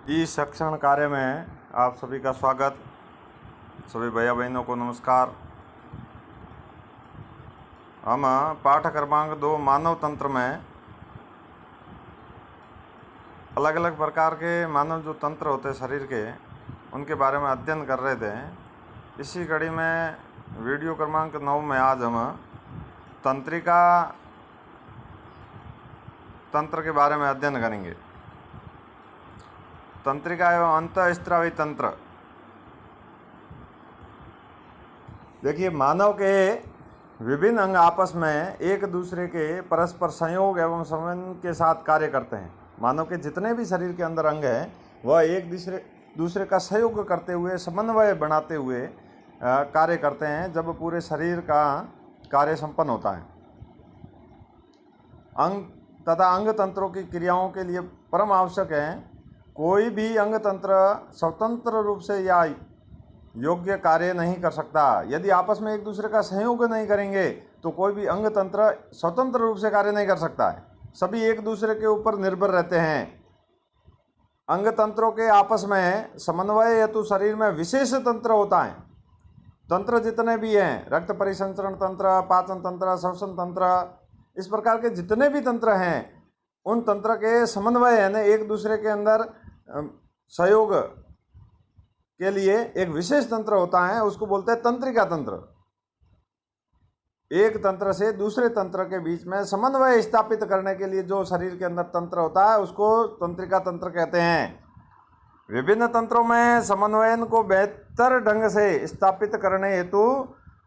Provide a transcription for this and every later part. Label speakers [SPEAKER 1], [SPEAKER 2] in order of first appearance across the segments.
[SPEAKER 1] इस शिक्षण कार्य में आप सभी का स्वागत। सभी भैया बहनों को नमस्कार। हम पाठ क्रमांक 2 मानव तंत्र में अलग अलग प्रकार के मानव जो तंत्र होते हैं शरीर के, उनके बारे में अध्ययन कर रहे थे। इसी कड़ी में वीडियो क्रमांक 9 में आज हम तंत्रिका तंत्र के बारे में अध्ययन करेंगे। तंत्रिका एवं अंतःस्रावी तंत्र। देखिए, मानव के विभिन्न अंग आपस में एक दूसरे के परस्पर संयोग एवं समन्वय के साथ कार्य करते हैं। मानव के जितने भी शरीर के अंदर अंग हैं, वह एक दूसरे का सहयोग करते हुए, समन्वय बनाते हुए कार्य करते हैं जब पूरे शरीर का कार्य संपन्न होता है। अंग तथा अंग तंत्रों की क्रियाओं के लिए परम आवश्यक है। कोई भी अंग तंत्र स्वतंत्र रूप से या योग्य कार्य नहीं कर सकता। यदि आपस में एक दूसरे का सहयोग नहीं करेंगे तो कोई भी अंग तंत्र स्वतंत्र रूप से कार्य नहीं कर सकता है। सभी एक दूसरे के ऊपर निर्भर रहते हैं। अंग तंत्रों के आपस में समन्वय हेतु शरीर में विशेष तंत्र होता है। तंत्र जितने भी हैं, रक्त परिसंचरण तंत्र, पाचन तंत्र, श्वसन तंत्र, इस प्रकार के जितने भी तंत्र हैं, उन तंत्र के समन्वय यानी एक दूसरे के अंदर सहयोग के लिए एक विशेष तंत्र होता है, उसको बोलते हैं तंत्रिका तंत्र। एक तंत्र से दूसरे तंत्र के बीच में समन्वय स्थापित करने के लिए जो शरीर के अंदर तंत्र होता है, उसको तंत्रिका तंत्र कहते हैं। विभिन्न तंत्रों में समन्वयन को बेहतर ढंग से स्थापित करने हेतु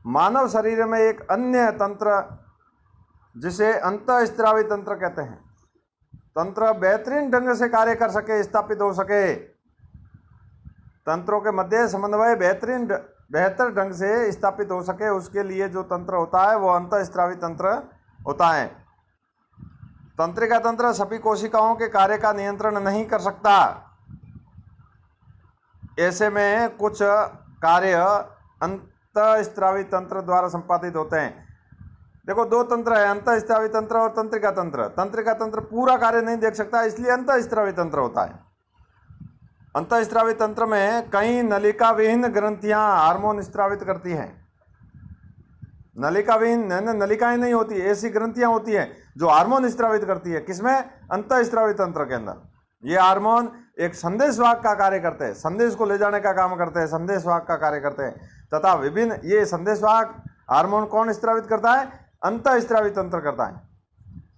[SPEAKER 1] मानव शरीर में एक अन्य तंत्र, जिसे अंतःस्रावी तंत्र कहते हैं, तंत्र बेहतरीन ढंग से कार्य कर सके, स्थापित हो सके। तंत्रों के मध्य समन्वय बेहतर ढंग से स्थापित हो सके, उसके लिए जो तंत्र होता है वो अंतःस्रावी तंत्र होता है। तंत्रिका तंत्र सभी कोशिकाओं के कार्य का नियंत्रण नहीं कर सकता। ऐसे में कुछ कार्य अंतःस्रावी तंत्र द्वारा संपादित होते हैं। देखो, दो तंत्र है, अंतःस्रावी तंत्र और तंत्रिका तंत्र। तंत्रिका तंत्र पूरा कार्य नहीं देख सकता, इसलिए अंतःस्रावी तंत्र होता है। अंतःस्रावी तंत्र में कई नलिका विहीन ग्रंथियां हार्मोन स्रावित करती हैं। नलिका विहीन नलिकाएं नहीं होती, ऐसी ग्रंथियां होती हैं जो हार्मोन स्रावित करती है। किसमें? अंतःस्रावी तंत्र के अंदर। ये हार्मोन एक संदेशवाहक का कार्य करते हैं, संदेश को ले जाने का काम करते हैं, संदेशवाहक का कार्य करते हैं। तथा विभिन्न ये संदेशवाहक हार्मोन कौन स्रावित करता है? अंतःस्रावी तंत्र करता है।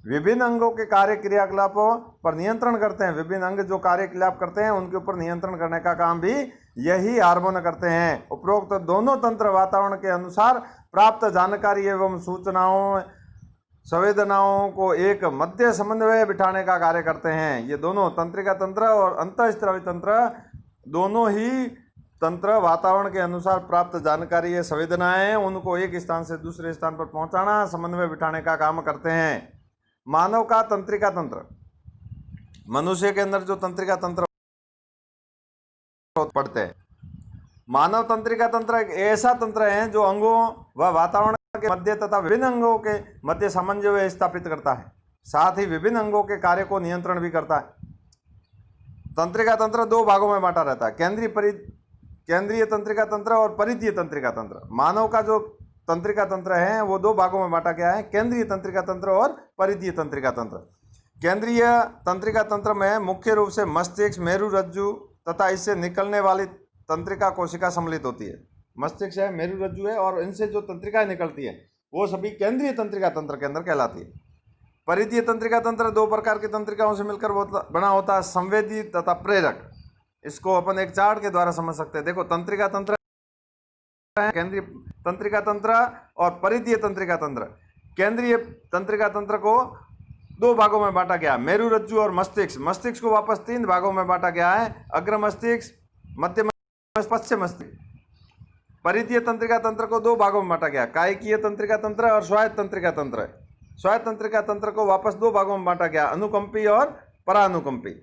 [SPEAKER 1] विभिन्न अंगों के कार्य क्रियाकलापों पर नियंत्रण करते हैं। विभिन्न अंग जो कार्यकलाप करते हैं, उनके ऊपर नियंत्रण करने का काम भी यही हार्मोन करते हैं। उपरोक्त दोनों तंत्र वातावरण के अनुसार प्राप्त जानकारी एवं सूचनाओं, संवेदनाओं को एक मध्य समन्वय बिठाने का कार्य करते हैं। ये दोनों तंत्रिका तंत्र और अंतःस्रावी तंत्र, दोनों ही तंत्र वातावरण के अनुसार प्राप्त जानकारी या संवेदनाएं, उनको एक स्थान से दूसरे स्थान पर पहुंचाना, समन्वय बिठाने का काम करते हैं। मानव का तंत्रिका तंत्र। मनुष्य के अंदर जो तंत्रिका तंत्र पड़ते हैं, मानव तंत्रिका तंत्र एक ऐसा तंत्र है जो अंगों व वातावरण के मध्य तथा विभिन्न अंगों के मध्य सामंजस्य स्थापित करता है, साथ ही विभिन्न अंगों के कार्य को नियंत्रण भी करता है। तंत्रिका तंत्र दो भागों में बांटा रहता है, केंद्रीय तंत्रिका तंत्र और परिधीय तंत्रिका तंत्र। मानव का जो तंत्रिका तंत्र है वो दो भागों में बांटा गया है, केंद्रीय तंत्रिका तंत्र और परिधीय तंत्रिका तंत्र। केंद्रीय तंत्रिका तंत्र में मुख्य रूप से मस्तिष्क, मेरुरज्जु तथा इससे निकलने वाली तंत्रिका कोशिका सम्मिलित होती है। मस्तिष्क है, मेरुरज्जु है, और इनसे जो तंत्रिकाएं निकलती है वो सभी केंद्रीय तंत्रिका तंत्र के अंदर कहलाती है। परिधीय तंत्रिका तंत्र दो प्रकार की तंत्रिकाओं से मिलकर बना होता है, संवेदी तथा प्रेरक। इसको अपन एक चार्ट के द्वारा समझ सकते हैं। देखो, तंत्रिका तंत्र, केंद्रीय तंत्रिका तंत्र और परिधीय तंत्रिका तंत्र। केंद्रीय तंत्रिका तंत्र को दो भागों में बांटा गया, मेरुरज्जु और मस्तिष्क। मस्तिष्क को वापस तीन भागों में बांटा गया है, अग्र मस्तिष्क, मध्य मस्तिष्क, पश्चिम मस्तिष्क। परिधीय तंत्रिका तंत्र को दो भागों में बांटा गया, कायिकीय तंत्रिका तंत्र और स्वायत्त तंत्रिका तंत्र। स्वायत्त तंत्रिका तंत्र को वापस दो भागों में बांटा गया, अनुकंपी और परानुकंपी।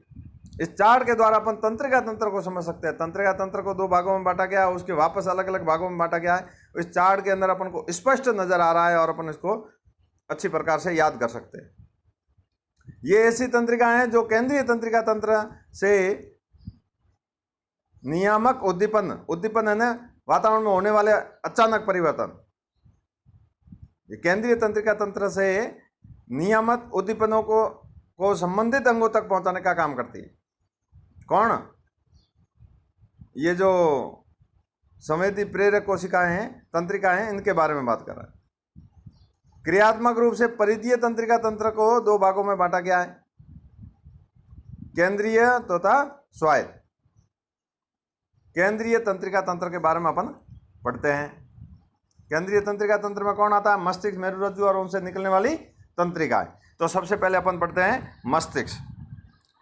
[SPEAKER 1] इस चार्ट के द्वारा अपन तंत्रिका तंत्र को समझ सकते हैं। तंत्रिका तंत्र को दो भागों में बांटा गया, उसके वापस अलग अलग भागों में बांटा गया है। इस चार्ट के अंदर अपन को स्पष्ट नजर आ रहा है और अपन इसको अच्छी प्रकार से याद कर सकते हैं। ये ऐसी तंत्रिका हैं जो केंद्रीय तंत्रिका तंत्र से नियामक उद्दीपन, उद्दीपन है ना वातावरण में होने वाले अचानक परिवर्तन। ये केंद्रीय तंत्रिका तंत्र से नियामक उद्दीपनों को संबंधित अंगों तक पहुंचाने का काम करती है। कौन? ये जो संवेदी प्रेरक कोशिकाएं हैं, तंत्रिकाएं हैं, इनके बारे में बात कर रहा है। क्रियात्मक रूप से परिधीय तंत्रिका तंत्र को दो भागों में बांटा गया है, केंद्रीय तथा स्वायत्त। केंद्रीय तंत्रिका तंत्र के बारे में अपन पढ़ते हैं। केंद्रीय तंत्रिका तंत्र में कौन आता है? मस्तिष्क, मेरुरज्जु और उनसे निकलने वाली तंत्रिकाएं। तो सबसे पहले अपन पढ़ते हैं मस्तिष्क।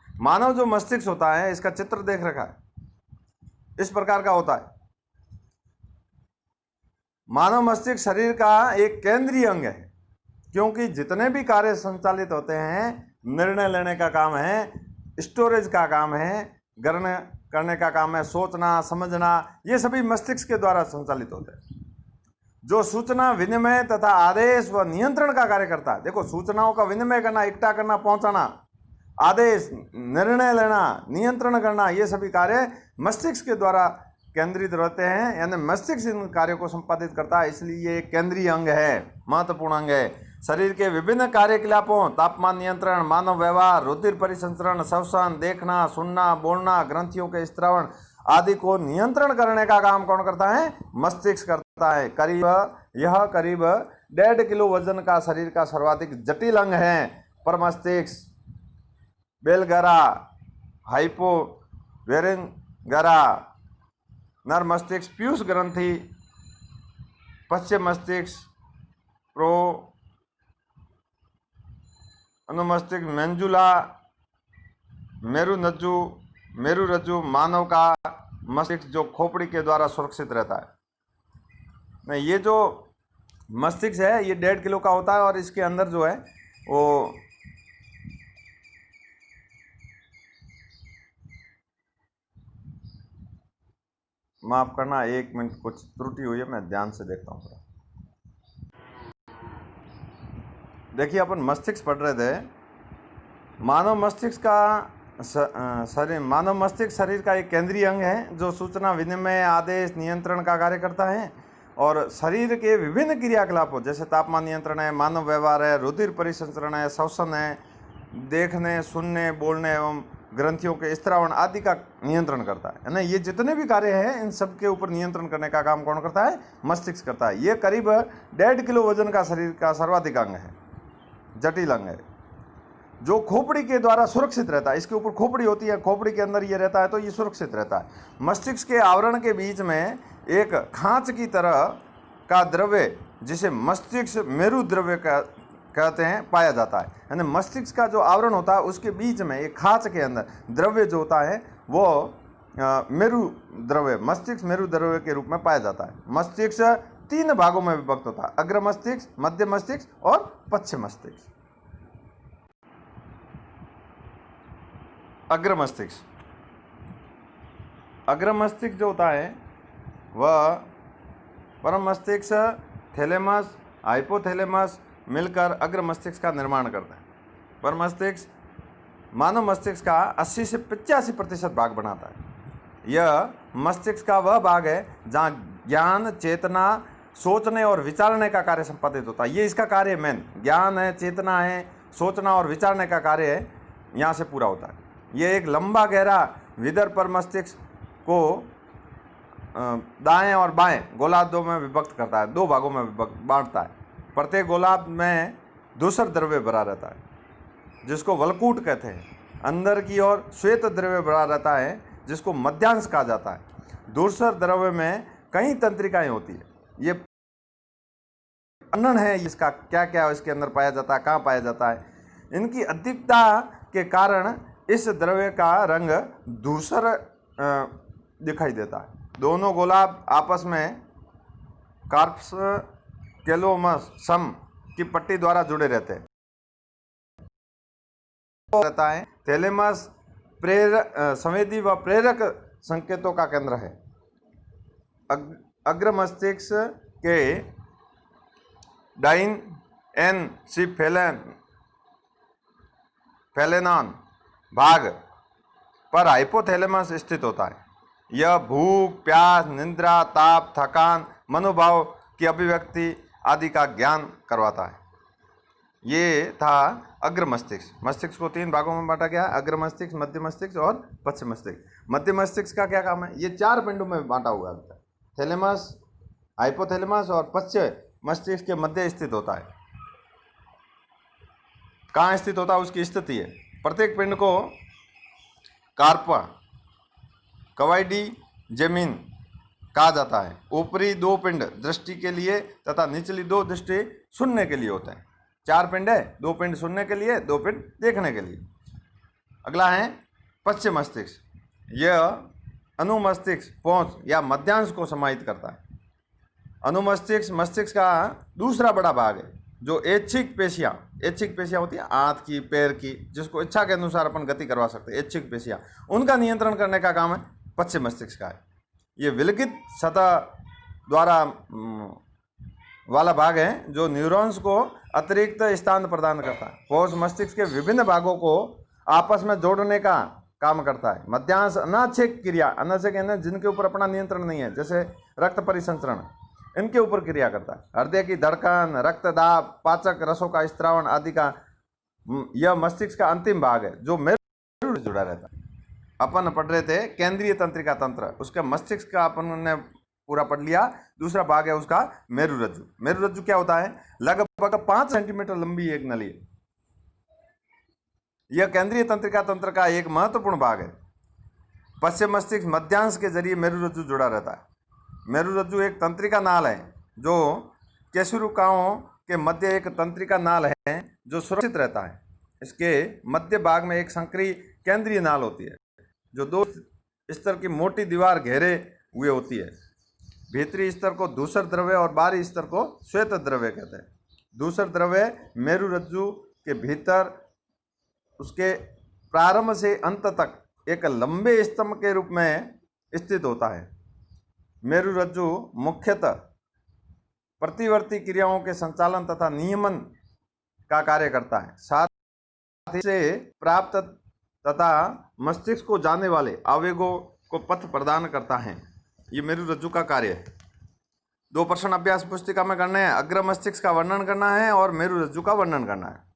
[SPEAKER 1] मानव जो मस्तिष्क होता है, इसका चित्र देख रखा है, इस प्रकार का होता है। मानव मस्तिष्क शरीर का एक केंद्रीय अंग है, क्योंकि जितने भी कार्य संचालित होते हैं, निर्णय लेने का काम है, स्टोरेज का काम है, ग्रहण करने का काम है, सोचना समझना, ये सभी मस्तिष्क के द्वारा संचालित होते हैं। जो सूचना विनिमय तथा आदेश व नियंत्रण का कार्य करता है। देखो, सूचनाओं का विनिमय करना, इकट्ठा करना, पहुंचाना, आदेश, निर्णय लेना, नियंत्रण करना, ये सभी कार्य मस्तिष्क के द्वारा केंद्रित रहते हैं, यानी मस्तिष्क इन कार्यों को संपादित करता है। इसलिए ये केंद्रीय अंग है, महत्वपूर्ण अंग है। शरीर के विभिन्न कार्यकलापों, तापमान नियंत्रण, मानव व्यवहार, रुधिर परिसंचरण, श्वसन, देखना, सुनना, बोलना, ग्रंथियों के स्त्रावण आदि को नियंत्रण करने का काम कौन करता है? मस्तिष्क करता है। करीब 1.5 किलो वजन का शरीर का सर्वाधिक जटिल अंग है परमस्तिष्क, बेलगरा, हाइपोवेरिनगरा, नर मस्तिष्क, पीयूष ग्रंथि, पश्चिम मस्तिष्क, अनुमस्तिष्क, मेंजुला, मेरुरज्जु, मानव का मस्तिष्क जो खोपड़ी के द्वारा सुरक्षित रहता है। नहीं, ये जो मस्तिष्क है ये 1.5 किलो का होता है, और इसके अंदर जो है वो माफ करना, 1 मिनट, कुछ त्रुटि हुई है, मैं ध्यान से देखता हूँ। देखिए, अपन मस्तिष्क पढ़ रहे थे। मानव मस्तिष्क शरीर का एक केंद्रीय अंग है, जो सूचना विनिमय, आदेश, नियंत्रण का कार्य करता है, और शरीर के विभिन्न क्रियाकलापों जैसे तापमान नियंत्रण है, मानव व्यवहार है, रुधिर परिसंचरण है, श्वसन है, देखने, सुनने, बोलने एवं ग्रंथियों के स्त्रावण आदि का नियंत्रण करता है ना। ये जितने भी कार्य हैं, इन सब के ऊपर नियंत्रण करने का काम कौन करता है? मस्तिष्क करता है। ये करीब 1.5 किलो वजन का शरीर का सर्वाधिक अंग है, जटिल अंग है, जो खोपड़ी के द्वारा सुरक्षित रहता है। इसके ऊपर खोपड़ी होती है, खोपड़ी के अंदर ये रहता है, तो ये सुरक्षित रहता है। मस्तिष्क के आवरण के बीच में एक खांच की तरह का द्रव्य, जिसे मस्तिष्क मेरु द्रव्य कहते हैं, पाया जाता है। यानी मस्तिष्क का जो आवरण होता है, उसके बीच में एक खांच के अंदर द्रव्य जो होता है वो मेरु द्रव्य, मस्तिष्क मेरु द्रव्य के रूप में पाया जाता है। मस्तिष्क 3 भागों में विभक्त होता है, अग्र मस्तिष्क, मध्य मस्तिष्क और पश्चिम मस्तिष्क। अग्र मस्तिष्क जो होता है वह परम मस्तिष्क, थैलेमस, हाइपोथैलेमस मिलकर अग्र मस्तिष्क का निर्माण करता है। परम मस्तिष्क मानव मस्तिष्क का 80 से 85% भाग बनाता है। यह मस्तिष्क का वह भाग है जहाँ ज्ञान, चेतना, सोचने और विचारने का कार्य संपादित होता है। ये इसका कार्य मेन, ज्ञान है, चेतना है, सोचना और विचारने का कार्य है, यहाँ से पूरा होता है। ये एक लंबा गहरा विदर पर मस्तिष्क को दाएं और बाएं गोलार्धों में विभक्त करता है, 2 भागों में बांटता है। प्रत्येक गोलार्ध में दूसर द्रव्य भरा रहता है, जिसको वलकूट कहते हैं। अंदर की ओर श्वेत द्रव्य भरा रहता है, जिसको मध्यांश कहा जाता है। दूसर द्रव्य में कई तंत्रिकाएं होती है। ये वर्णन है इसका, क्या क्या इसके अंदर पाया जाता है, कहाँ पाया जाता है। इनकी अधिकता के कारण इस द्रव्य का रंग धूसर दिखाई देता है। दोनों गोलार्ध आपस में कार्प्स कैलोमसम की पट्टी द्वारा जुड़े रहते हैं। रहता है थैलेमस संवेदी व प्रेरक संकेतों का केंद्र है। अग्र मस्तिष्क के डाइन एन सी फैलेनॉन भाग पर हाइपोथैलेमस स्थित होता है। यह भूख, प्यास, निद्रा, ताप, थकान, मनोभाव की अभिव्यक्ति आदि का ज्ञान करवाता है। ये था अग्र मस्तिष्क। मस्तिष्क को 3 भागों में बांटा गया है, अग्र मस्तिष्क, मध्य मस्तिष्क और पश्च मस्तिष्क। मध्य मस्तिष्क का क्या काम है? ये 4 पिंडों में बांटा हुआ है, थैलेमस, हाइपोथैलेमस और पश्च मस्तिष्क के मध्य स्थित होता है। कहाँ स्थित होता है उसकी स्थिति है। प्रत्येक पिंड को कार्पा, कवाइडी, जमीन कहा जाता है। ऊपरी 2 पिंड दृष्टि के लिए तथा निचली 2 दृष्टि सुनने के लिए होते हैं। 4 पिंड है, 2 पिंड सुनने के लिए, 2 पिंड देखने के लिए। अगला है पश्च मस्तिष्क। यह अनुमस्तिष्क, पहुँच या मध्यांश को समाहित करता है। अनुमस्तिष्क मस्तिष्क का दूसरा बड़ा भाग है, जो ऐच्छिक पेशियाँ होती है हाथ की, पैर की, जिसको इच्छा के अनुसार अपन गति करवा सकते हैं, ऐच्छिक पेशियाँ, उनका नियंत्रण करने का काम है पश्च मस्तिष्क का है। ये विलगित सतह द्वारा वाला भाग है जो न्यूरॉन्स को अतिरिक्त स्थान प्रदान करता है। पोष मस्तिष्क के विभिन्न भागों को आपस में जोड़ने का काम करता है। मध्यांश अनाच्छेक क्रिया, अनाच्छेक यानी जिनके ऊपर अपना नियंत्रण नहीं है, जैसे रक्त परिसंचरण, इनके ऊपर क्रिया करता है। हृदय की धड़कन, रक्तदाब, पाचक रसों का स्त्रावन आदि का यह मस्तिष्क का अंतिम भाग है जो मेरु से जुड़ा रहता है। अपन पढ़ रहे थे केंद्रीय तंत्रिका तंत्र, उसका मस्तिष्क का अपन ने पूरा पढ़ लिया। दूसरा भाग है उसका मेरुरज्जु। मेरुरज्जु क्या होता है? लगभग 5 सेंटीमीटर लंबी एक नली है। यह केंद्रीय तंत्रिका तंत्र का एक महत्वपूर्ण भाग है। पश्चिम मस्तिष्क मध्यांश के जरिए मेरुरज्जु जुड़ा रहता है। मेरुरज्जु एक तंत्रिका नाल है जो केशरुकाओं के मध्य एक तंत्रिका नाल है जो सुरक्षित रहता है। इसके मध्य भाग में एक संक्रीय केंद्रीय नाल होती है जो 2 स्तर की मोटी दीवार घेरे हुए होती है। भीतरी स्तर को धूसर द्रव्य और बाहरी स्तर को श्वेत द्रव्य कहते हैं। धूसर द्रव्य मेरुरज्जु के भीतर उसके प्रारंभ से अंत तक एक लंबे स्तंभ के रूप में स्थित होता है। मेरुरज्जु मुख्यतः प्रतिवर्ती क्रियाओं के संचालन तथा नियमन का कार्य करता है। साथ ही से प्राप्त तथा मस्तिष्क को जाने वाले आवेगों को पथ प्रदान करता है। ये मेरुरज्जु का कार्य है। 2 प्रश्न अभ्यास पुस्तिका में करने हैं। अग्र मस्तिष्क का वर्णन करना है और मेरुरज्जु का वर्णन करना है।